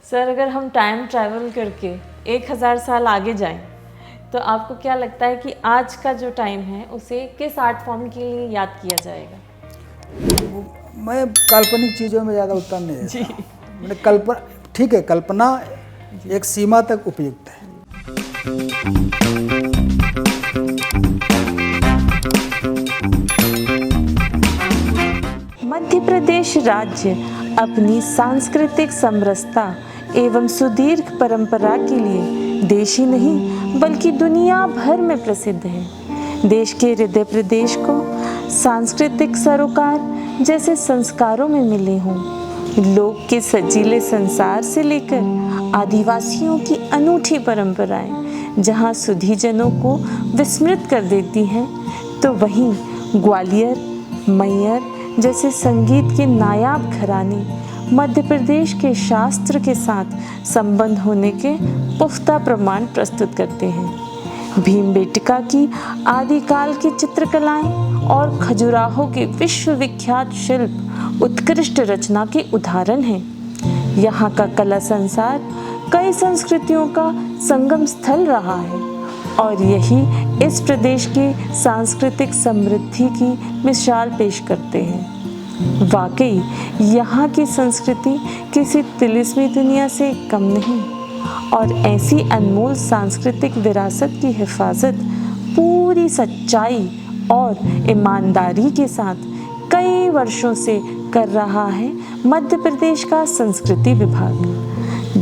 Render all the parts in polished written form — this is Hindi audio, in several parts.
सर अगर हम टाइम ट्रैवल करके 1000 साल आगे जाएं तो आपको क्या लगता है कि आज का जो टाइम है उसे किस आर्ट फॉर्म के लिए याद किया जाएगा? मैं काल्पनिक चीज़ों में ज़्यादा उत्तर नहीं जी। देता। मैंने कल्पना, ठीक है, कल्पना एक सीमा तक उपयुक्त है। मध्य प्रदेश राज्य अपनी सांस्कृतिक समरसता एवं सुदीर्घ परंपरा के लिए देश ही नहीं बल्कि दुनिया भर में प्रसिद्ध है। देश के हृदय प्रदेश को सांस्कृतिक सरोकार जैसे संस्कारों में मिले हों। लोक के सजीले संसार से लेकर आदिवासियों की अनूठी परंपराएं जहां सुधीजनों को विस्मृत कर देती हैं, तो वहीं ग्वालियर, मैहर जैसे संगीत के नायाब घराने मध्य प्रदेश के शास्त्र के साथ संबंध होने के पुख्ता प्रमाण प्रस्तुत करते हैं। भीमबेटका की आदिकाल की चित्रकलाएं और खजुराहो के विश्वविख्यात शिल्प उत्कृष्ट रचना के उदाहरण हैं। यहाँ का कला संसार कई संस्कृतियों का संगम स्थल रहा है और यही इस प्रदेश के सांस्कृतिक समृद्धि की मिसाल पेश करते हैं। वाकई यहाँ की संस्कृति किसी तिलिस्मी दुनिया से कम नहीं और ऐसी अनमोल सांस्कृतिक विरासत की हिफाजत पूरी सच्चाई और ईमानदारी के साथ कई वर्षों से कर रहा है मध्य प्रदेश का संस्कृति विभाग,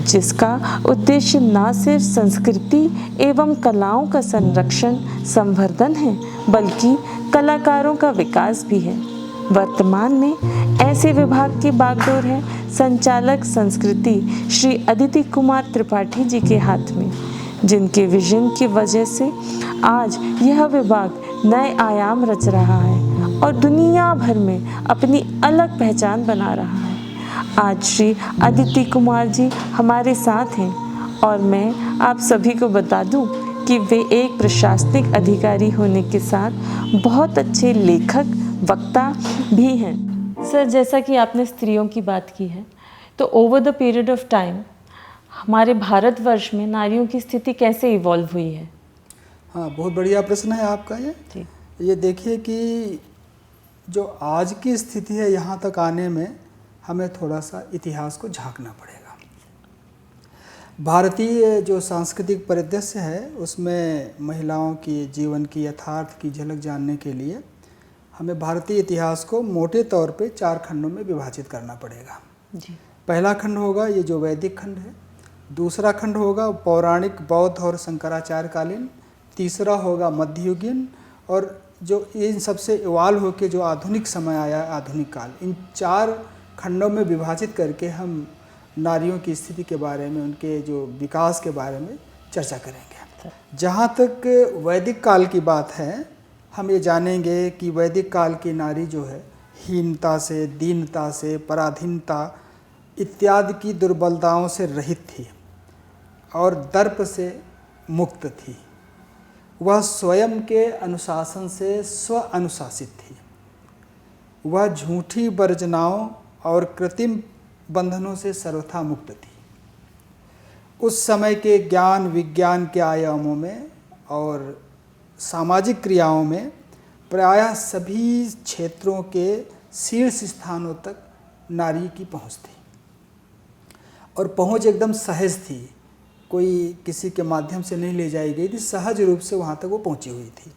जिसका उद्देश्य न सिर्फ संस्कृति एवं कलाओं का संरक्षण संवर्धन है बल्कि कलाकारों का विकास भी है। वर्तमान में ऐसे विभाग की बागडोर है संचालक संस्कृति श्री अदिति कुमार त्रिपाठी जी के हाथ में, जिनके विजन की वजह से आज यह विभाग नए आयाम रच रहा है और दुनिया भर में अपनी अलग पहचान बना रहा है। आज श्री अदिति कुमार जी हमारे साथ हैं और मैं आप सभी को बता दूं कि वे एक प्रशासनिक अधिकारी होने के साथ बहुत अच्छे लेखक, वक्ता भी हैं। सर, जैसा कि आपने स्त्रियों की बात की है, तो over the period of time हमारे भारतवर्ष में नारियों की स्थिति कैसे इवॉल्व हुई है? हाँ, बहुत बढ़िया प्रश्न है आपका ये। ये देखिए कि जो आज की स्थिति है, यहाँ तक आने में हमें थोड़ा सा इतिहास को झांकना पड़ेगा। भारतीय जो सांस्कृतिक परिदृश्य है उसमें महिलाओं की जीवन की यथार्थ की झलक जानने के लिए हमें भारतीय इतिहास को मोटे तौर पे 4 खंडों में विभाजित करना पड़ेगा जी। पहला खंड होगा ये जो वैदिक खंड है, दूसरा खंड होगा पौराणिक बौद्ध और शंकराचार्य कालीन, तीसरा होगा मध्ययुगीन और जो इन सबसे इवाल्व होकर जो आधुनिक समय आया, आधुनिक काल। इन 4 खंडों में विभाजित करके हम नारियों की स्थिति के बारे में, उनके जो विकास के बारे में चर्चा करेंगे। जहाँ तक वैदिक काल की बात है, हम ये जानेंगे कि वैदिक काल की नारी जो है हीनता से, दीनता से, पराधीनता इत्यादि की दुर्बलताओं से रहित थी और दर्प से मुक्त थी। वह स्वयं के अनुशासन से स्व अनुशासित थी। वह झूठी वर्जनाओं और कृत्रिम बंधनों से सर्वथा मुक्त थी। उस समय के ज्ञान विज्ञान के आयामों में और सामाजिक क्रियाओं में प्रायः सभी क्षेत्रों के शीर्ष स्थानों तक नारी की पहुंच थी और पहुंच एकदम सहज थी। कोई किसी के माध्यम से नहीं ले जाई गई थी, सहज रूप से वहां तक वो पहुंची हुई थी।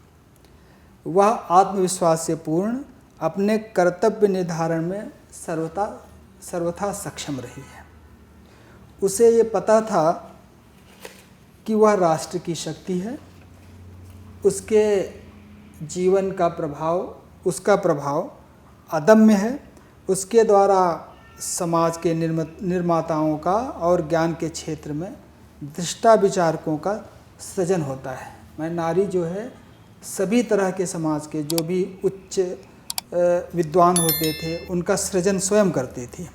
वह आत्मविश्वास से पूर्ण अपने कर्तव्य निर्धारण में सर्वथा सक्षम रही है। उसे ये पता था कि वह राष्ट्र की शक्ति है, उसके जीवन का प्रभाव, उसका प्रभाव अदम्य है। उसके द्वारा समाज के निर्माताओं का और ज्ञान के क्षेत्र में दृष्टा विचारकों का सृजन होता है। मैं नारी जो है सभी तरह के समाज के जो भी उच्च विद्वान होते थे उनका सृजन स्वयं करती थी।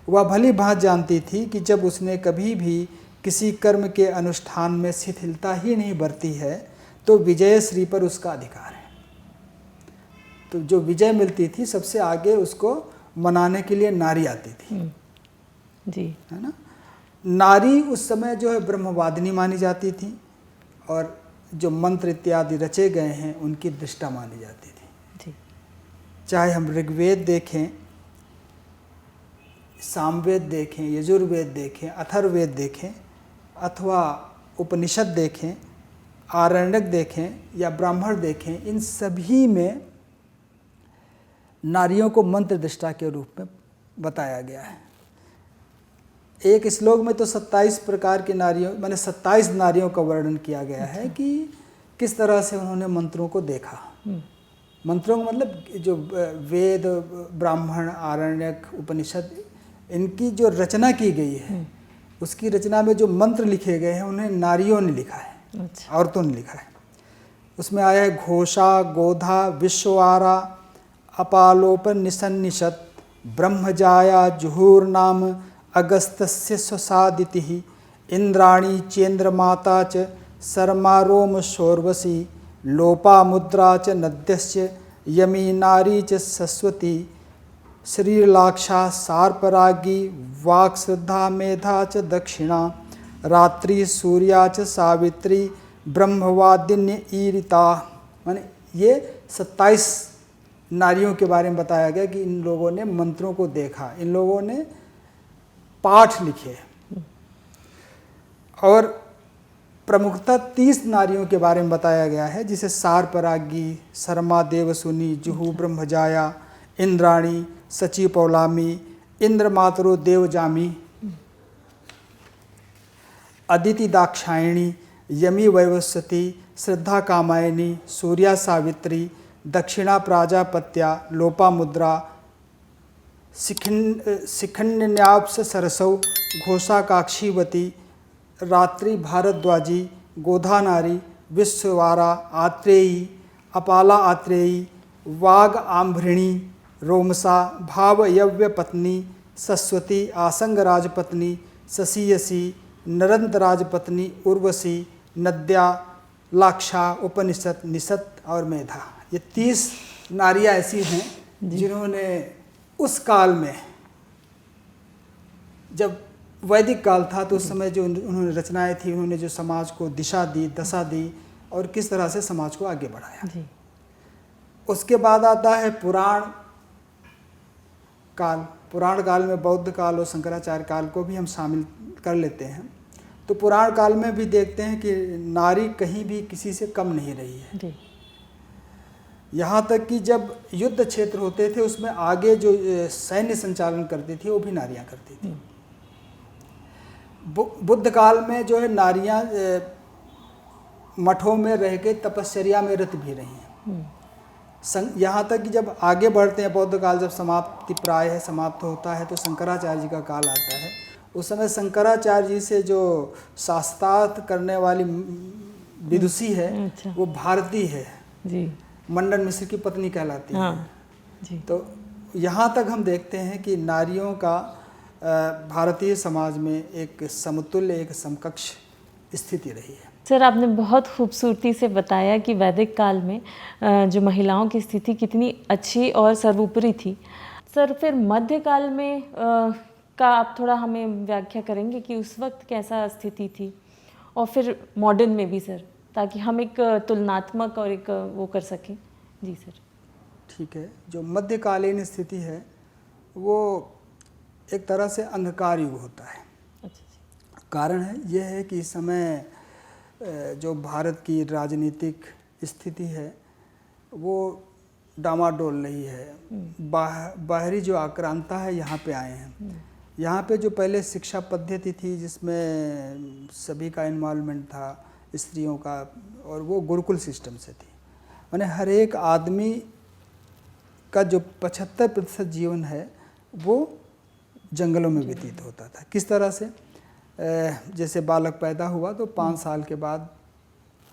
वह भली भांति जानती थी कि जब उसने कभी भी किसी कर्म के अनुष्ठान में शिथिलता ही नहीं बरती है तो विजयश्री पर उसका अधिकार है। तो जो विजय मिलती थी सबसे आगे उसको मनाने के लिए नारी आती थी जी, है ना। नारी उस समय जो है ब्रह्मवादिनी मानी जाती थी और जो मंत्र इत्यादि रचे गए हैं उनकी दृष्टा मानी जाती थी। जी। चाहे हम ऋग्वेद देखें, सामवेद देखें, यजुर्वेद देखें, अथर्ववेद देखें अथवा उपनिषद देखें, आरण्यक देखें या ब्राह्मण देखें, इन सभी में नारियों को मंत्र दृष्टा के रूप में बताया गया है। एक श्लोक में तो 27 प्रकार की नारियों, माने 27 नारियों का वर्णन किया गया है कि किस तरह से उन्होंने मंत्रों को देखा। मंत्रों का मतलब जो वेद, ब्राह्मण, आरण्यक, उपनिषद, इनकी जो रचना की गई है उसकी रचना में जो मंत्र लिखे गए हैं उन्हें नारियों ने लिखा है। अच्छा। औरतों ने लिखा है। उसमें आया है घोषा, गोधा, विश्वारा, अपालोपनिषन्निषत्, ब्रह्मजाया, जुहुर्नाम, अगस्तस्य स्वसादिति, इंद्राणी चेन्द्रमाता च, शर्मारोम शोर्वशी, लोपामुद्रा च नद्यस्य, यमी नारी च सरस्वती, श्रीलाक्षा सार्परागी, वाक्श्रद्धा मेधा च दक्षिणा, रात्रि सूर्या च सावित्री, ब्रह्मवादिन्य ईरिता। माने ये 27 नारियों के बारे में बताया गया कि इन लोगों ने मंत्रों को देखा, इन लोगों ने पाठ लिखे। और प्रमुखतः 30 नारियों के बारे में बताया गया है, जिसे सार्परागी, शर्मा देवसुनी, जुहू ब्रह्मजाया, इंद्राणी, सची पौलामी, इंद्रमातरो देवजामी, अदिति दाक्षायणी, यमी वैवस्वती, श्रद्धा कामायनी, सूर्या सावित्री, दक्षिणा प्राजापत्या, लोपामुद्रा, शिखंडन्याप्स सरसौ, घोषा काक्षीवती, रात्रि भारद्वाजी, गोधा नारी, विश्ववारा, आत्रेयी, अपाला आत्रेयी, वाग आम्भृणी, रोमसा, भावयव्य पत्नी, सरस्वती, आसंग राजपत्नी, शशीयसी, नरंत राजपत्नी, उर्वशी, नद्या, लाक्षा, उपनिषद, निषद और मेधा। ये 30 नारियां ऐसी हैं जिन्होंने उस काल में, जब वैदिक काल था तो उस समय जो उन्होंने रचनाएं थी, उन्होंने जो समाज को दिशा दी, दशा दी और किस तरह से समाज को आगे बढ़ाया। जी। उसके बाद आता है पुराण काल। पुराण काल में बौद्ध काल और शंकराचार्य काल को भी हम शामिल कर लेते हैं। तो पुराण काल में भी देखते हैं कि नारी कहीं भी किसी से कम नहीं रही है। जी। यहाँ तक कि जब युद्ध क्षेत्र होते थे उसमें आगे जो सैन्य संचालन करती थी वो भी नारियां करती थी। बुद्ध काल में जो है नारियां मठों में रह के तपश्चर्या में रत भी रही हैं। यहाँ तक कि जब आगे बढ़ते हैं, बौद्ध काल जब समाप्ति प्राय है, समाप्त होता है, तो शंकराचार्य जी का काल आता है। उस समय शंकराचार्य जी से जो शास्त्रार्थ करने वाली विदुषी है, अच्छा। वो भारती है। जी। मंडन मिश्र की पत्नी कहलाती है। हाँ। जी। तो यहाँ तक हम देखते हैं कि नारियों का भारतीय समाज में एक समतुल्य, एक समकक्ष स्थिति रही है। सर, आपने बहुत खूबसूरती से बताया कि वैदिक काल में जो महिलाओं की स्थिति कितनी अच्छी और सर्वोपरि थी। सर, फिर मध्यकाल में का आप थोड़ा हमें व्याख्या करेंगे कि उस वक्त कैसा स्थिति थी, और फिर मॉडर्न में भी सर, ताकि हम एक तुलनात्मक और एक वो कर सकें। जी सर। ठीक है। जो मध्यकालीन स्थिति है वो एक तरह से अंधकार युग होता है। अच्छा। कारण है यह है कि इस समय जो भारत की राजनीतिक स्थिति है वो डामाडोल रही है। बाहरी जो आक्रांता है यहाँ पे आए हैं। यहाँ पे जो पहले शिक्षा पद्धति थी जिसमें सभी का इन्वॉल्वमेंट था, स्त्रियों का, और वो गुरुकुल सिस्टम से थी। माने हर एक आदमी का जो 75% जीवन है वो जंगलों में व्यतीत होता था। किस तरह से? जैसे बालक पैदा हुआ तो 5 साल के बाद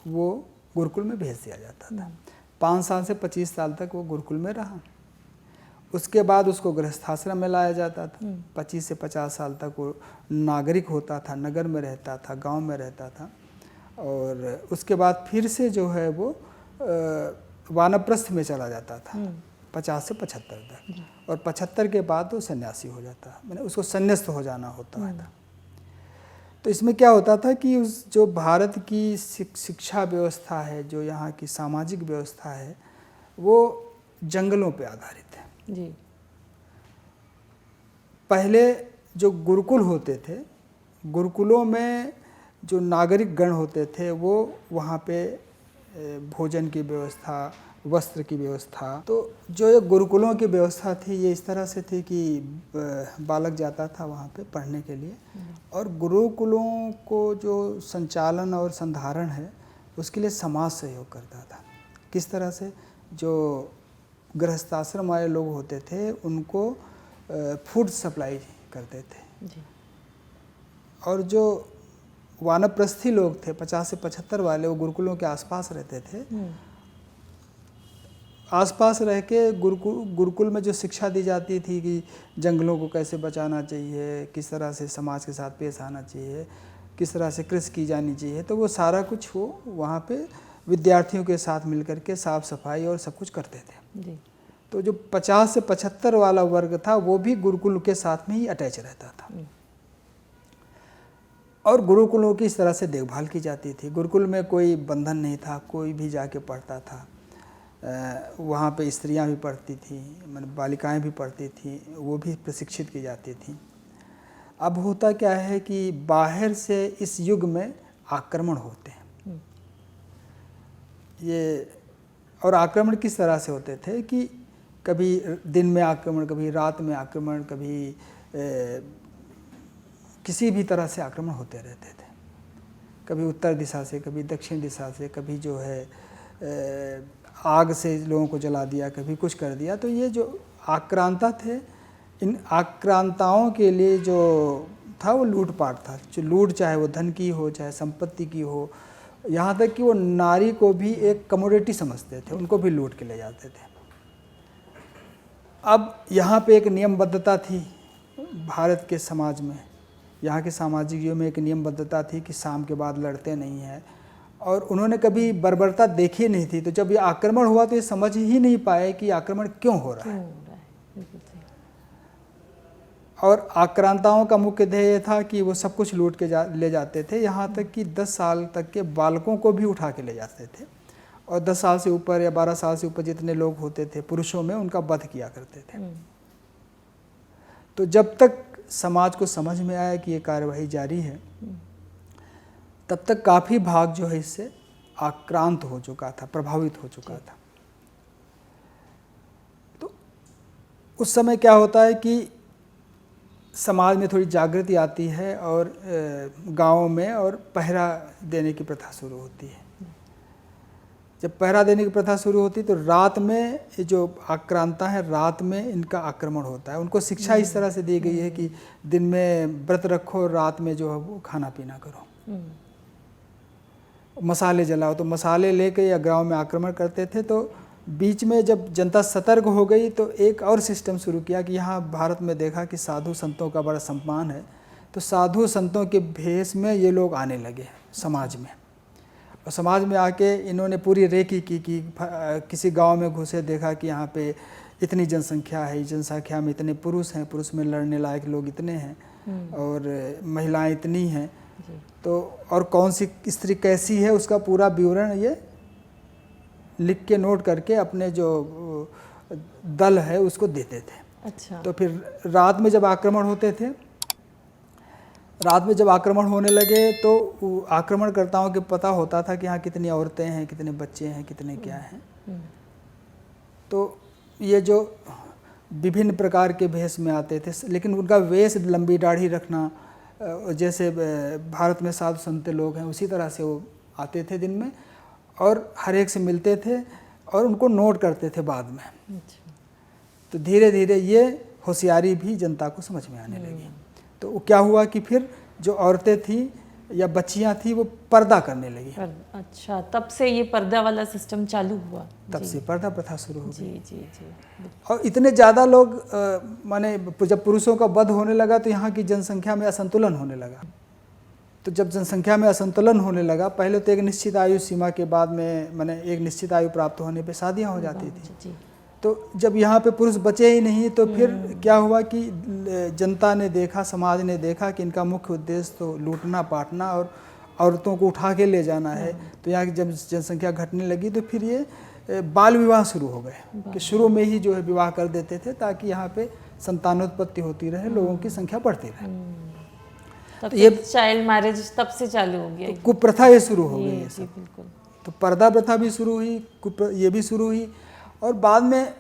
वो गुरुकुल में भेज दिया जाता था। 5 साल से 25 साल तक वो गुरुकुल में रहा। उसके बाद उसको गृहस्थाश्रम में लाया जाता था। 25 से 50 साल तक वो नागरिक होता था, नगर में रहता था, गांव में रहता था, और उसके बाद फिर से जो है वो वानप्रस्थ में चला जाता था 50 से 75 तक, और 75 के बाद वो सन्यासी हो जाता, मैंने उसको संन्यास्त हो जाना होता था। तो इसमें क्या होता था कि उस जो भारत की शिक्षा व्यवस्था है, जो यहाँ की सामाजिक व्यवस्था है, वो जंगलों पे आधारित है। जी। पहले जो गुरुकुल होते थे, गुरुकुलों में जो नागरिक गण होते थे वो वहाँ पे भोजन की व्यवस्था, वस्त्र की व्यवस्था, तो जो ये गुरुकुलों की व्यवस्था थी ये इस तरह से थी कि बालक जाता था वहाँ पे पढ़ने के लिए, और गुरुकुलों को जो संचालन और संधारण है उसके लिए समाज सहयोग करता था। किस तरह से? जो गृहस्थाश्रम वाले लोग होते थे उनको फूड सप्लाई करते थे जी। और जो वानप्रस्थी लोग थे 50 से 75 वाले, वो गुरुकुलों के आसपास रहते थे। आसपास रह के गुरुकुल में जो शिक्षा दी जाती थी कि जंगलों को कैसे बचाना चाहिए, किस तरह से समाज के साथ पेश आना चाहिए, किस तरह से कृषि की जानी चाहिए, तो वो सारा कुछ वो वहाँ पे विद्यार्थियों के साथ मिलकर के साफ सफाई और सब कुछ करते थे। जी। तो जो 50 से 75 वाला वर्ग था वो भी गुरुकुल के साथ में ही अटैच रहता था और गुरुकुलों की इस तरह से देखभाल की जाती थी। गुरुकुल में कोई बंधन नहीं था, कोई भी जाके पढ़ता था। वहाँ पे स्त्रियाँ भी पढ़ती थी, मतलब बालिकाएं भी पढ़ती थी, वो भी प्रशिक्षित की जाती थी। अब होता क्या है कि बाहर से इस युग में आक्रमण होते हैं ये, और आक्रमण किस तरह से होते थे कि कभी दिन में आक्रमण, कभी रात में आक्रमण, कभी किसी भी तरह से आक्रमण होते रहते थे। कभी उत्तर दिशा से, कभी दक्षिण दिशा से, कभी जो है आग से लोगों को जला दिया, कभी कुछ कर दिया। तो ये जो आक्रांता थे, इन आक्रांताओं के लिए जो था वो लूटपाट था। जो लूट, चाहे वो धन की हो, चाहे संपत्ति की हो, यहाँ तक कि वो नारी को भी एक कमोडिटी समझते थे, उनको भी लूट के ले जाते थे। अब यहाँ पे एक नियमबद्धता थी भारत के समाज में, यहाँ के सामाजिक जीवन में एक नियमबद्धता थी कि शाम के बाद लड़ते नहीं हैं, और उन्होंने कभी बर्बरता देखी नहीं थी। तो जब ये आक्रमण हुआ तो ये समझ ही नहीं पाए कि आक्रमण क्यों हो रहा है। और आक्रांताओं का मुख्य ध्येय ये था कि वो सब कुछ लूट के ले जाते थे, यहाँ तक कि 10 साल तक के बालकों को भी उठा के ले जाते थे, और 10 साल से ऊपर या 12 साल से ऊपर जितने लोग होते थे पुरुषों में, उनका वध किया करते थे। तो जब तक समाज को समझ में आया कि ये कार्यवाही जारी है, तब तक काफ़ी भाग जो है इससे आक्रांत हो चुका था, प्रभावित हो चुका था। तो उस समय क्या होता है कि समाज में थोड़ी जागृति आती है और गाँवों में और पहरा देने की प्रथा शुरू होती है। जब पहरा देने की प्रथा शुरू होती है तो रात में ये जो आक्रांता है, रात में इनका आक्रमण होता है। उनको शिक्षा इस तरह से दी गई है कि दिन में व्रत रखो, रात में जो है वो खाना पीना करो, मसाले जलाओ। तो मसाले लेके या गांव में आक्रमण करते थे। तो बीच में जब जनता सतर्क हो गई तो एक और सिस्टम शुरू किया कि यहाँ भारत में देखा कि साधु संतों का बड़ा सम्मान है, तो साधु संतों के भेष में ये लोग आने लगे समाज में। और समाज में आके इन्होंने पूरी रेकी की कि किसी गांव में घुसे, देखा कि यहाँ पे इतनी जनसंख्या है, जनसंख्या में इतने पुरुष हैं, पुरुष में लड़ने लायक लोग इतने हैं, और महिलाएं इतनी हैं, तो और कौन सी स्त्री कैसी है उसका पूरा विवरण ये लिख के नोट करके अपने जो दल है उसको देते थे। अच्छा। तो फिर रात में जब आक्रमण होते थे, रात में जब आक्रमण होने लगे तो आक्रमणकर्ताओं के पता होता था कि यहाँ कितनी औरतें हैं, कितने बच्चे हैं, कितने क्या हैं। तो ये जो विभिन्न प्रकार के वेश में आते थे, लेकिन उनका वेश लंबी दाढ़ी रखना, जैसे भारत में साधु संत लोग हैं उसी तरह से वो आते थे दिन में, और हर एक से मिलते थे और उनको नोट करते थे बाद में। अच्छा। तो धीरे धीरे ये होशियारी भी जनता को समझ में आने लगी। तो क्या हुआ कि फिर जो औरतें थी या बच्चियां थी वो पर्दा करने लगी। अच्छा, तब से ये पर्दा वाला सिस्टम चालू हुआ। तब से पर्दा प्रथा शुरू हो गई। जी जी जी। और इतने ज़्यादा लोग माने जब पुरुषों का वध होने लगा तो यहाँ की जनसंख्या में असंतुलन होने लगा। तो जब जनसंख्या में असंतुलन होने लगा, पहले तो एक निश्चित आयु सीमा के बाद में माने एक निश्चित आयु प्राप्त होने पे शादियाँ हो जाती थी। तो जब यहाँ पे पुरुष बचे ही नहीं तो फिर क्या हुआ कि जनता ने देखा, समाज ने देखा कि इनका मुख्य उद्देश्य तो लूटना पाटना और औरतों को उठा के ले जाना है। तो यहाँ की जब जनसंख्या घटने लगी तो फिर ये बाल विवाह शुरू हो गए कि शुरू में ही जो है विवाह कर देते थे ताकि यहाँ पे संतानोत्पत्ति होती रहे, लोगों की संख्या बढ़ती रहे। तब ये चाइल्ड मैरिज तब से चालू हो गया, तो कुप्रथा ये शुरू हो गई है सब। बिल्कुल। तो पर्दा प्रथा भी शुरू हुई, ये भी शुरू हुई और बाद में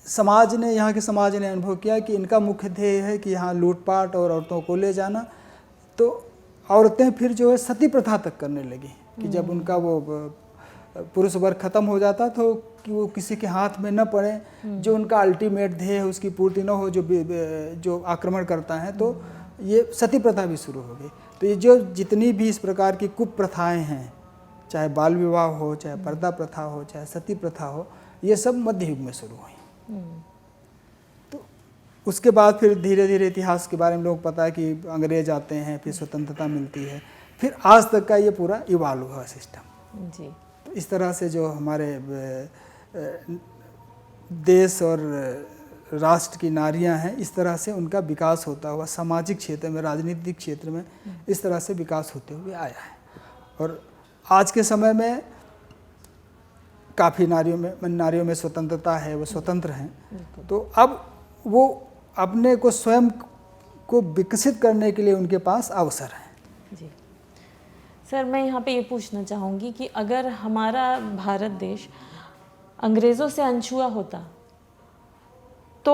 समाज ने, यहाँ के समाज ने अनुभव किया कि इनका मुख्य ध्येय है कि यहाँ लूटपाट और औरतों को ले जाना। तो औरतें फिर जो है सती प्रथा तक करने लगी कि जब उनका वो पुरुष वर्ग खत्म हो जाता तो कि वो किसी के हाथ में न पड़े, जो उनका अल्टीमेट ध्येय है उसकी पूर्ति न हो, जो आक्रमण करता है, तो ये सती प्रथा भी शुरू हो गई। तो ये जो जितनी भी इस प्रकार की कुप्रथाएं हैं, चाहे बाल विवाह हो, चाहे पर्दा प्रथा हो, चाहे सती प्रथा हो, ये सब मध्य युग में शुरू हुई। तो उसके बाद फिर धीरे धीरे इतिहास के बारे में लोग पता है कि अंग्रेज आते हैं, फिर स्वतंत्रता मिलती है, फिर आज तक का ये पूरा इवॉल्व हुआ सिस्टम जी। तो इस तरह से जो हमारे देश और राष्ट्र की नारियां हैं, इस तरह से उनका विकास होता हुआ सामाजिक क्षेत्र में, राजनीतिक क्षेत्र में इस तरह से विकास होते हुए आया है। और आज के समय में काफ़ी नारियों में स्वतंत्रता है, वो स्वतंत्र हैं। तो अब वो अपने को स्वयं को विकसित करने के लिए उनके पास अवसर है जी। सर, मैं यहाँ पे ये पूछना चाहूँगी कि अगर हमारा भारत देश अंग्रेज़ों से अनछुआ होता तो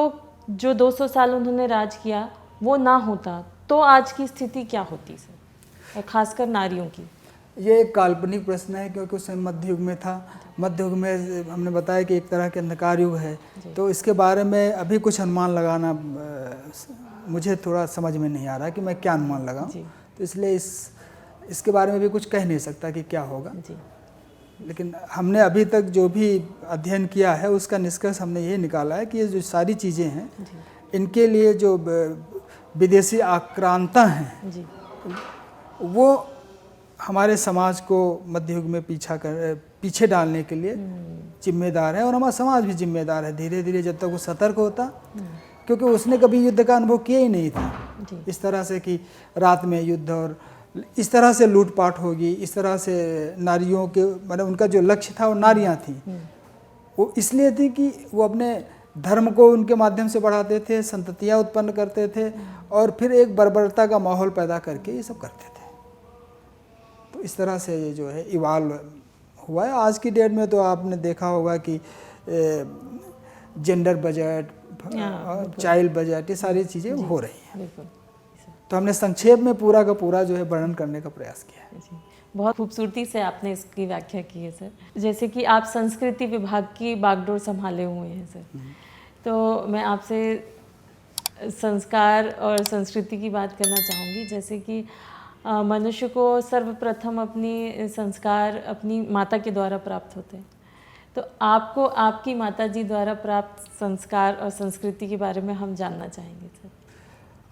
जो 200 साल उन्होंने राज किया वो ना होता तो आज की स्थिति क्या होती सर, और ख़ासकर नारियों की? ये एक काल्पनिक प्रश्न है क्योंकि उस समय मध्य युग में था। मध्य युग में हमने बताया कि एक तरह के अंधकार युग है, तो इसके बारे में अभी कुछ अनुमान लगाना मुझे थोड़ा समझ में नहीं आ रहा कि मैं क्या अनुमान लगाऊं। तो इसलिए इसके बारे में भी कुछ कह नहीं सकता कि क्या होगा जी। लेकिन हमने अभी तक जो भी अध्ययन किया है उसका निष्कर्ष हमने ये निकाला है कि ये जो सारी चीज़ें हैं इनके लिए जो विदेशी आक्रांता हैं जी, वो हमारे समाज को मध्य युग में पीछे डालने के लिए जिम्मेदार है। और हमारा समाज भी जिम्मेदार है धीरे धीरे, जब तक वो सतर्क होता, क्योंकि उसने कभी युद्ध का अनुभव किया ही नहीं था इस तरह से कि रात में युद्ध और इस तरह से लूटपाट होगी, इस तरह से नारियों के, मतलब उनका जो लक्ष्य था वो नारियां थी, वो इसलिए थी कि वो अपने धर्म को उनके माध्यम से बढ़ाते थे, संततियाँ उत्पन्न करते थे और फिर एक बर्बरता का माहौल पैदा करके ये सब करते थे। तो इस तरह से ये जो है इवाल्व हुआ है। आज की डेट में तो आपने देखा होगा कि जेंडर बजट, चाइल्ड बजट, ये सारी चीज़ें हो रही हैं। तो हमने संक्षेप में पूरा का पूरा जो है वर्णन करने का प्रयास किया है जी। बहुत खूबसूरती से आपने इसकी व्याख्या की है सर। जैसे कि आप संस्कृति विभाग की बागडोर संभाले हुए हैं सर, तो मैं आपसे संस्कार और संस्कृति की बात करना चाहूँगी। जैसे कि मनुष्य को सर्वप्रथम अपनी संस्कार अपनी माता के द्वारा प्राप्त होते हैं, तो आपको आपकी माता जी द्वारा प्राप्त संस्कार और संस्कृति के बारे में हम जानना चाहेंगे सर।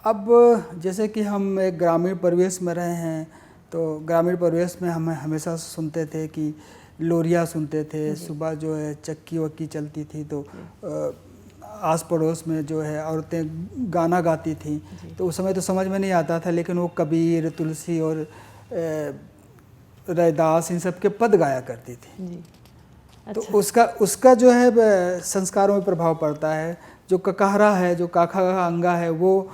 अब जैसे कि हम एक ग्रामीण परिवेश में रहे हैं, तो ग्रामीण परिवेश में हम हमेशा सुनते थे कि लोरियाँ सुनते थे, सुबह जो है चक्की वक्की चलती थी, तो आस पड़ोस में जो है औरतें गाना गाती थी। तो उस समय तो समझ में नहीं आता था, लेकिन वो कबीर, तुलसी और रैदास इन सब के पद गाया करती थी जी। अच्छा। तो उसका जो है संस्कारों में प्रभाव पड़ता है। जो ककाहरा है, जो काखा का अंगा है, वो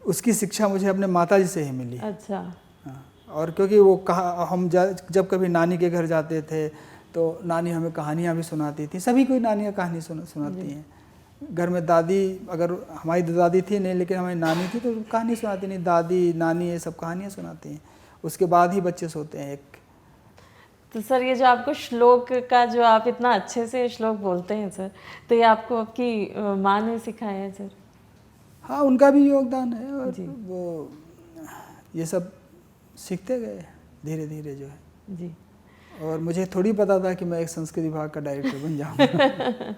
उसकी शिक्षा मुझे अपने माता जी से ही मिली। अच्छा। हाँ। और क्योंकि वो हम जब कभी नानी के घर जाते थे तो नानी हमें कहानियाँ भी सुनाती थी। सभी कोई नानियाँ कहानी सुनाती हैं। घर में दादी, अगर हमारी दादी थी नहीं, लेकिन हमारी नानी थी तो कहानी सुनाती नहीं, दादी नानी ये सब कहानियाँ सुनाती हैं। उसके बाद ही बच्चे सोते हैं। एक तो सर, ये जो आपको श्लोक का, जो आप इतना अच्छे से श्लोक बोलते हैं सर, तो ये आपको आपकी माँ ने सिखाया है सर? हाँ, उनका भी योगदान है और वो ये सब सीखते गए धीरे धीरे जो है जी। और मुझे थोड़ी पता था कि मैं एक संस्कृत विभाग का डायरेक्टर बन जाऊंगा।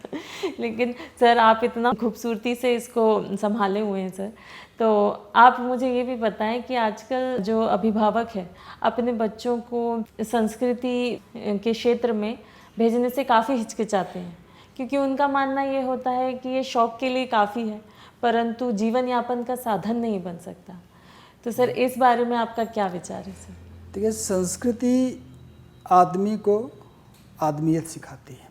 लेकिन सर, आप इतना खूबसूरती से इसको संभाले हुए हैं सर, तो आप मुझे ये भी बताएं कि आजकल जो अभिभावक है अपने बच्चों को संस्कृति के क्षेत्र में भेजने से काफ़ी हिचकिचाते हैं, क्योंकि उनका मानना ये होता है कि ये शौक के लिए काफ़ी है, परंतु जीवन यापन का साधन नहीं बन सकता। तो सर इस बारे में आपका क्या विचार है सर? देखिए, संस्कृति आदमी को आदमियत सिखाती है।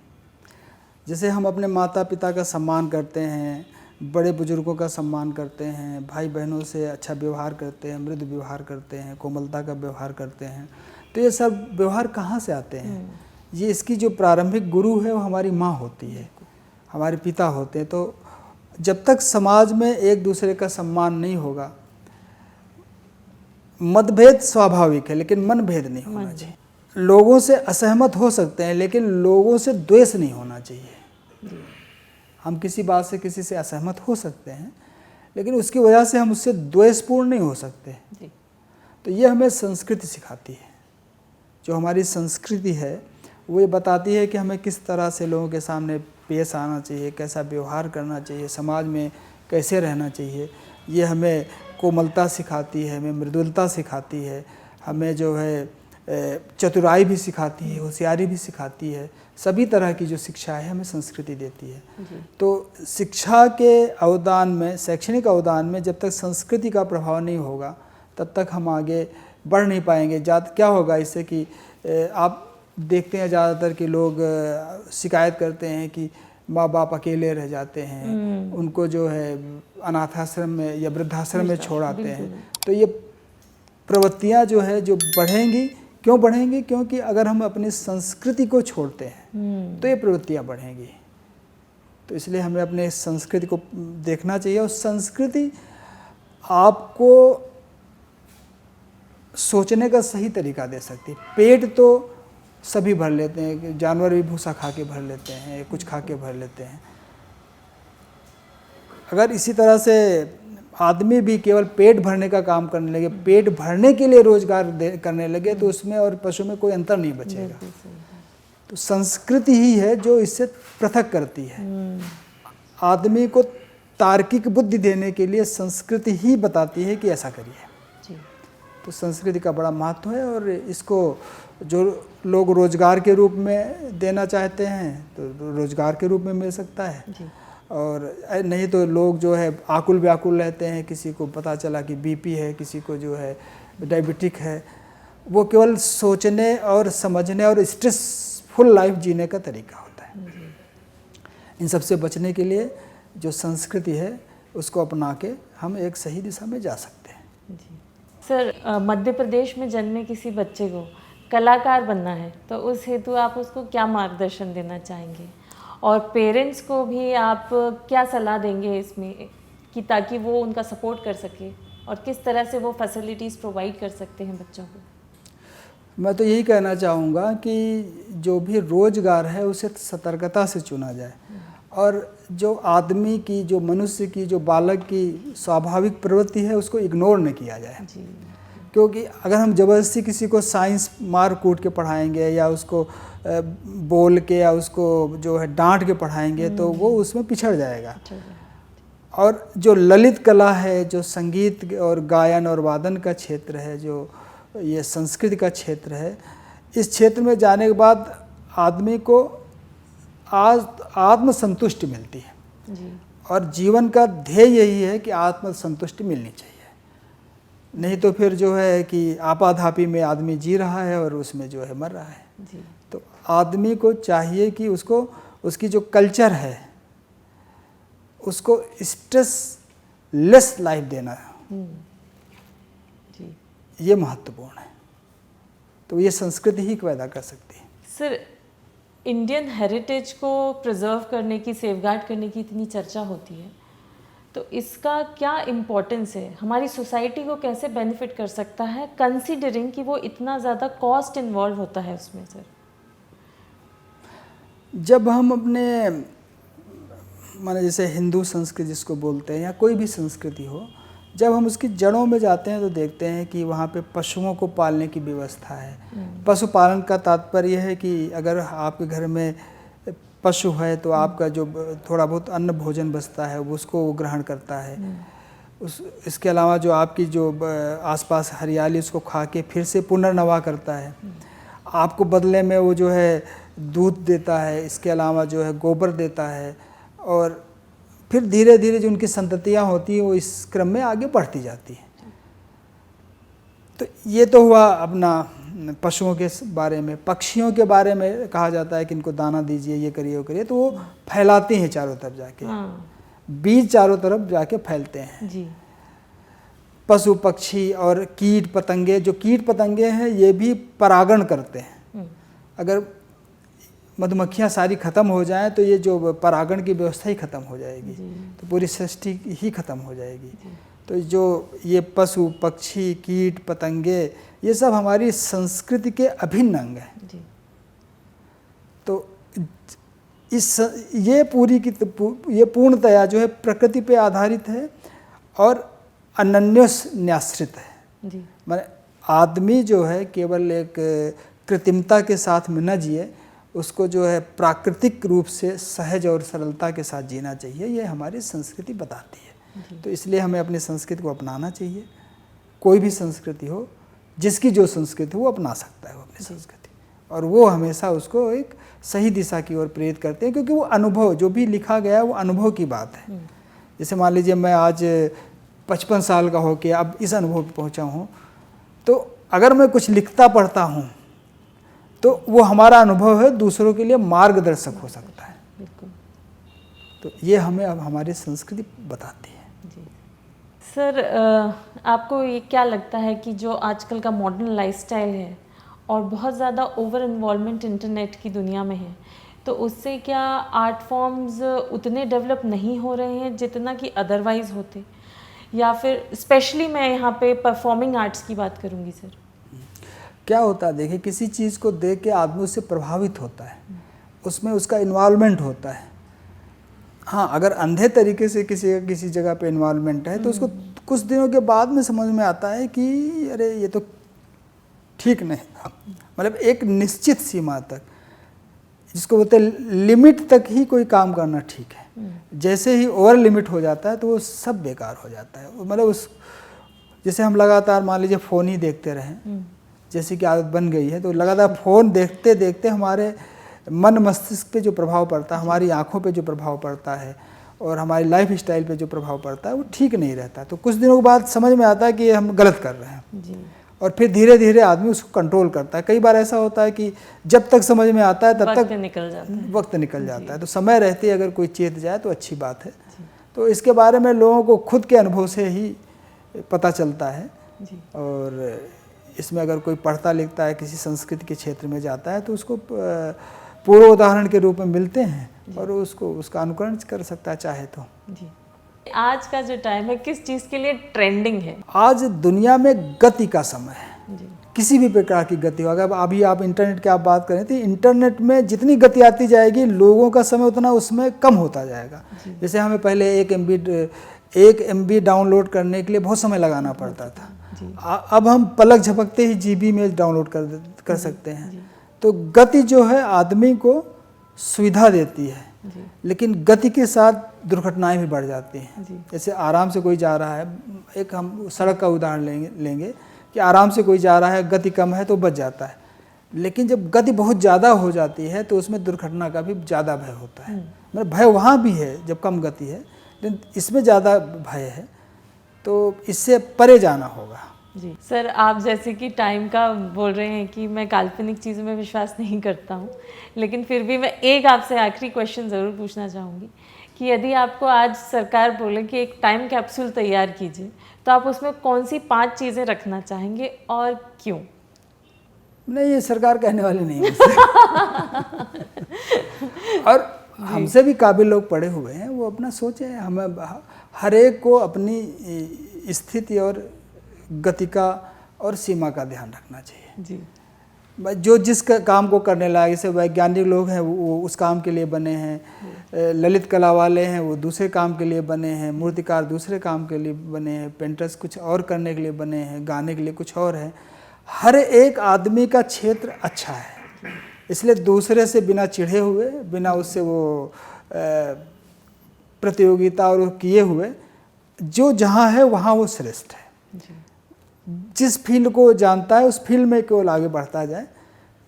जैसे हम अपने माता पिता का सम्मान करते हैं, बड़े बुजुर्गों का सम्मान करते हैं, भाई बहनों से अच्छा व्यवहार करते हैं, मृदु व्यवहार करते हैं, कोमलता का व्यवहार करते हैं, तो ये सब व्यवहार कहाँ से आते हैं? ये इसकी जो प्रारंभिक गुरु है वो हमारी माँ होती है, हमारे पिता होते हैं। तो जब तक समाज में एक दूसरे का सम्मान नहीं होगा, मतभेद स्वाभाविक है लेकिन मनभेद नहीं होना चाहिए। लोगों से असहमत हो सकते हैं लेकिन लोगों से द्वेष नहीं होना चाहिए। हम किसी बात से किसी से असहमत हो सकते हैं लेकिन उसकी वजह से हम उससे द्वेषपूर्ण नहीं हो सकते। तो ये हमें संस्कृति सिखाती है। जो हमारी संस्कृति है वो ये बताती है कि हमें किस तरह से लोगों के सामने पेश आना चाहिए, कैसा व्यवहार करना चाहिए, समाज में कैसे रहना चाहिए। ये हमें कोमलता सिखाती है, हमें मृदुलता सिखाती है, हमें जो है चतुराई भी सिखाती है, होशियारी भी सिखाती है। सभी तरह की जो शिक्षा है हमें संस्कृति देती है। तो शिक्षा के अवदान में, शैक्षणिक अवदान में जब तक संस्कृति का प्रभाव नहीं होगा तब तक हम आगे बढ़ नहीं पाएंगे। क्या होगा इससे कि आप देखते हैं ज़्यादातर कि लोग शिकायत करते हैं कि माँ बाप अकेले रह जाते हैं, उनको जो है अनाथाश्रम में या वृद्धाश्रम में छोड़ आते हैं। तो ये प्रवृत्तियाँ जो है जो बढ़ेंगी, क्यों बढ़ेंगी? क्योंकि अगर हम अपनी संस्कृति को छोड़ते हैं तो ये प्रवृत्तियाँ बढ़ेंगी। तो इसलिए हमें अपने संस्कृति को देखना चाहिए। और संस्कृति आपको सोचने का सही तरीका दे सकती है। पेट तो सभी भर लेते हैं, जानवर भी भूसा खा के भर लेते हैं, कुछ खा के भर लेते हैं। अगर इसी तरह से आदमी भी केवल पेट भरने का काम करने लगे, पेट भरने के लिए रोजगार करने लगे, तो उसमें और पशु में कोई अंतर नहीं बचेगा। तो संस्कृति ही है जो इससे पृथक करती है। आदमी को तार्किक बुद्धि देने के लिए संस्कृति ही बताती है कि ऐसा करिए। तो संस्कृति का बड़ा महत्व है और इसको जो लोग रोजगार के रूप में देना चाहते हैं तो रोजगार के रूप में मिल सकता है, और नहीं तो लोग जो है आकुल व्याकुल रहते हैं। किसी को पता चला कि बीपी है, किसी को जो है डायबिटिक है, वो केवल सोचने और समझने और स्ट्रेसफुल लाइफ जीने का तरीका होता है। इन सब से बचने के लिए जो संस्कृति है उसको अपना के हम एक सही दिशा में जा सकते हैं। सर, मध्य प्रदेश में जन्मे किसी बच्चे को कलाकार बनना है तो उस हेतु आप उसको क्या मार्गदर्शन देना चाहेंगे, और पेरेंट्स को भी आप क्या सलाह देंगे इसमें कि ताकि वो उनका सपोर्ट कर सके, और किस तरह से वो फैसिलिटीज़ प्रोवाइड कर सकते हैं बच्चों को? मैं तो यही कहना चाहूँगा कि जो भी रोजगार है उसे सतर्कता से चुना जाए, और जो आदमी की, जो मनुष्य की, जो बालक की स्वाभाविक प्रवृत्ति है उसको इग्नोर न किया जाए। क्योंकि अगर हम ज़बरदस्ती किसी को साइंस मार कूट के पढ़ाएंगे या उसको बोल के या उसको जो है डांट के पढ़ाएंगे तो वो उसमें पिछड़ जाएगा। और जो ललित कला है, जो संगीत और गायन और वादन का क्षेत्र है, जो ये संस्कृति का क्षेत्र है, इस क्षेत्र में जाने के बाद आदमी को आत्मसंतुष्टि मिलती है। और जीवन का ध्येय यही है कि आत्मसंतुष्टि मिलनी चाहिए। नहीं तो फिर जो है कि आपाधापी में आदमी जी रहा है और उसमें जो है मर रहा है। तो आदमी को चाहिए कि उसको, उसकी जो कल्चर है उसको स्ट्रेस लेस लाइफ देना है। ये महत्वपूर्ण है। तो ये संस्कृति ही पैदा कर सकती है। सर, इंडियन हेरिटेज को प्रिजर्व करने की, सेफगार्ड करने की इतनी चर्चा होती है, तो इसका क्या इम्पोर्टेंस है? हमारी सोसाइटी को कैसे बेनिफिट कर सकता है, कंसीडरिंग कि वो इतना ज़्यादा कॉस्ट इन्वॉल्व होता है उसमें? सर, जब हम अपने माने जैसे हिंदू संस्कृति जिसको बोलते हैं या कोई भी संस्कृति हो, जब हम उसकी जड़ों में जाते हैं तो देखते हैं कि वहाँ पे पशुओं को पालने की व्यवस्था है। पशुपालन का तात्पर्य है कि अगर आपके घर में पशु है तो आपका जो थोड़ा बहुत अन्न भोजन बचता है उसको वो ग्रहण करता है। इसके अलावा जो आपकी जो आसपास हरियाली उसको खा के फिर से पुनर्नवा करता है। आपको बदले में वो जो है दूध देता है, इसके अलावा जो है गोबर देता है, और फिर धीरे धीरे जो उनकी संततियाँ होती हैं वो इस क्रम में आगे बढ़ती जाती हैं। तो ये तो हुआ अपना पशुओं के बारे में। पक्षियों के बारे में कहा जाता है कि इनको दाना दीजिए, ये करिए वो करिए, तो वो फैलाते हैं चारों तरफ जाके, बीज चारों तरफ जाके फैलते हैं जी। पशु पक्षी और कीट पतंगे, जो कीट पतंगे हैं ये भी परागण करते हैं। अगर मधुमक्खियाँ सारी ख़त्म हो जाएं तो ये जो परागण की व्यवस्था ही ख़त्म हो जाएगी, तो पूरी सृष्टि ही ख़त्म हो जाएगी। तो जो ये पशु पक्षी कीट पतंगे ये सब हमारी संस्कृति के अभिन्न अंग हैं। तो ये पूरी की ये पूर्णतया जो है प्रकृति पे आधारित है और अनन्योन्याश्रित है। माने आदमी जो है केवल एक कृत्रिमता के साथ में न जिए, उसको जो है प्राकृतिक रूप से सहज और सरलता के साथ जीना चाहिए, ये हमारी संस्कृति बताती है। तो इसलिए हमें अपनी संस्कृति को अपनाना चाहिए। कोई भी संस्कृति हो, जिसकी जो संस्कृति हो वो अपना सकता है वो अपनी संस्कृति, और वो हमेशा उसको एक सही दिशा की ओर प्रेरित करते हैं, क्योंकि वो अनुभव जो भी लिखा गया है वो अनुभव की बात है। जैसे मान लीजिए मैं आज 55 साल का होकर अब इस अनुभव पर पहुँचा हूँ, तो अगर मैं कुछ लिखता पढ़ता हूँ तो वो हमारा अनुभव है, दूसरों के लिए मार्गदर्शक हो सकता है। तो ये हमें अब हमारी संस्कृति बताती है। जी सर, आपको ये क्या लगता है कि जो आजकल का मॉडर्न लाइफस्टाइल है और बहुत ज़्यादा ओवर इन्वॉल्वमेंट इंटरनेट की दुनिया में है, तो उससे क्या आर्ट फॉर्म्स उतने डेवलप नहीं हो रहे हैं जितना कि अदरवाइज़ होते, या फिर स्पेशली मैं यहाँ पे परफॉर्मिंग आर्ट्स की बात करूँगी सर? क्या होता है, देखिए किसी चीज़ को देख के आदमी उससे प्रभावित होता है, उसमें उसका इन्वॉल्वमेंट होता है। हाँ, अगर अंधे तरीके से किसी जगह पे इन्वॉल्वमेंट है तो उसको कुछ दिनों के बाद में समझ में आता है कि अरे ये तो ठीक नहीं, मतलब एक निश्चित सीमा तक, जिसको बोलते हैं लिमिट तक ही कोई काम करना ठीक है। जैसे ही ओवर लिमिट हो जाता है तो वो सब बेकार हो जाता है। मतलब उस जैसे हम लगातार मान लीजिए फ़ोन ही देखते रहें, जैसे कि आदत बन गई है, तो लगातार फ़ोन देखते देखते हमारे मन मस्तिष्क पे जो प्रभाव पड़ता है, हमारी आँखों पे जो प्रभाव पड़ता है और हमारी लाइफ स्टाइल पे जो प्रभाव पड़ता है वो ठीक नहीं रहता। तो कुछ दिनों के बाद समझ में आता है कि हम गलत कर रहे हैं जी। और फिर धीरे धीरे आदमी उसको कंट्रोल करता है। कई बार ऐसा होता है कि जब तक समझ में आता है तब तक वक्त निकल जाता है। तो समय रहते अगर कोई चेत जाए तो अच्छी बात है। तो इसके बारे में लोगों को खुद के अनुभव से ही पता चलता है। और इसमें अगर कोई पढ़ता लिखता है, किसी संस्कृति के क्षेत्र में जाता है, तो उसको पूर्व उदाहरण के रूप में मिलते हैं और उसको उसका अनुकरण कर सकता है चाहे तो। जी। आज का जो टाइम है किस चीज़ के लिए ट्रेंडिंग है? आज दुनिया में गति का समय है। जी। किसी भी प्रकार की गति हो, अगर अभी आप इंटरनेट की आप बात करें तो इंटरनेट में जितनी गति आती जाएगी, लोगों का समय उतना उसमें कम होता जाएगा। जैसे हमें पहले 1 MB डाउनलोड करने के लिए बहुत समय लगाना पड़ता था, अब हम पलक झपकते ही GB में डाउनलोड कर सकते हैं। तो गति जो है आदमी को सुविधा देती है, लेकिन गति के साथ दुर्घटनाएं भी बढ़ जाती हैं। जैसे आराम से कोई जा रहा है, एक हम सड़क का उदाहरण लेंगे कि आराम से कोई जा रहा है, गति कम है तो बच जाता है, लेकिन जब गति बहुत ज़्यादा हो जाती है तो उसमें दुर्घटना का भी ज़्यादा भय होता है। मतलब भय वहाँ भी है जब कम गति है, लेकिन इसमें ज़्यादा भय है, तो इससे परे जाना होगा। जी सर, आप जैसे कि टाइम का बोल रहे हैं कि मैं काल्पनिक चीज़ों में विश्वास नहीं करता हूँ, लेकिन फिर भी मैं एक आपसे आखिरी क्वेश्चन ज़रूर पूछना चाहूँगी कि यदि आपको आज सरकार बोले कि एक टाइम कैप्सूल तैयार कीजिए, तो आप उसमें कौन सी 5 चीज़ें रखना चाहेंगे और क्यों? नहीं, ये सरकार कहने वाली नहीं है। और हमसे भी काबिल लोग पढ़े हुए हैं, वो अपना सोचे। हमें हर एक को अपनी स्थिति और गति का और सीमा का ध्यान रखना चाहिए। जी। जो जिस काम को करने लायक, जैसे वैज्ञानिक लोग हैं वो उस काम के लिए बने हैं, ललित कला वाले हैं वो दूसरे काम के लिए बने हैं, मूर्तिकार दूसरे काम के लिए बने हैं, पेंटर्स कुछ और करने के लिए बने हैं, गाने के लिए कुछ और है। हर एक आदमी का क्षेत्र अच्छा है, इसलिए दूसरे से बिना चिढ़े हुए, बिना उससे वो प्रतियोगिता और किए हुए, जो जहाँ है वहाँ वो श्रेष्ठ है। जिस फील्ड को जानता है उस फील्ड में केवल आगे बढ़ता जाए,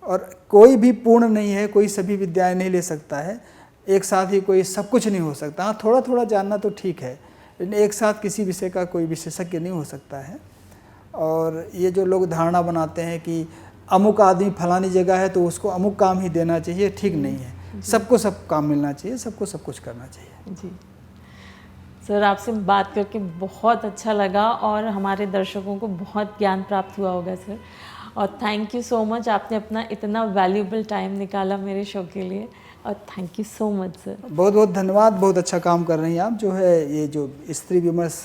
और कोई भी पूर्ण नहीं है, कोई सभी विद्याएं नहीं ले सकता है, एक साथ ही कोई सब कुछ नहीं हो सकता। हाँ, थोड़ा थोड़ा जानना तो ठीक है, लेकिन एक साथ किसी विषय का कोई विशेषज्ञ नहीं हो सकता है। और ये जो लोग धारणा बनाते हैं कि अमुक आदमी फलानी जगह है तो उसको अमुक काम ही देना चाहिए, ठीक नहीं है। सबको सब काम मिलना चाहिए, सबको सब कुछ करना चाहिए। जी सर, आपसे बात करके बहुत अच्छा लगा और हमारे दर्शकों को बहुत ज्ञान प्राप्त हुआ होगा सर। और थैंक यू सो मच, आपने अपना इतना वैल्यूएबल टाइम निकाला मेरे शो के लिए, और thank you so much sir. बहुत बहुत धन्यवाद, बहुत अच्छा काम कर रही हैं आप। जो है ये जो स्त्री विमर्श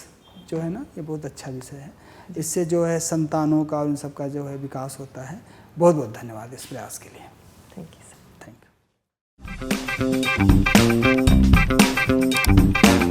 जो है ना, ये बहुत अच्छा विषय है। इससे जो है संतानों का और उन सब का जो है विकास होता है। बहुत बहुत धन्यवाद इस प्रयास के लिए। Thank you sir. Thank you.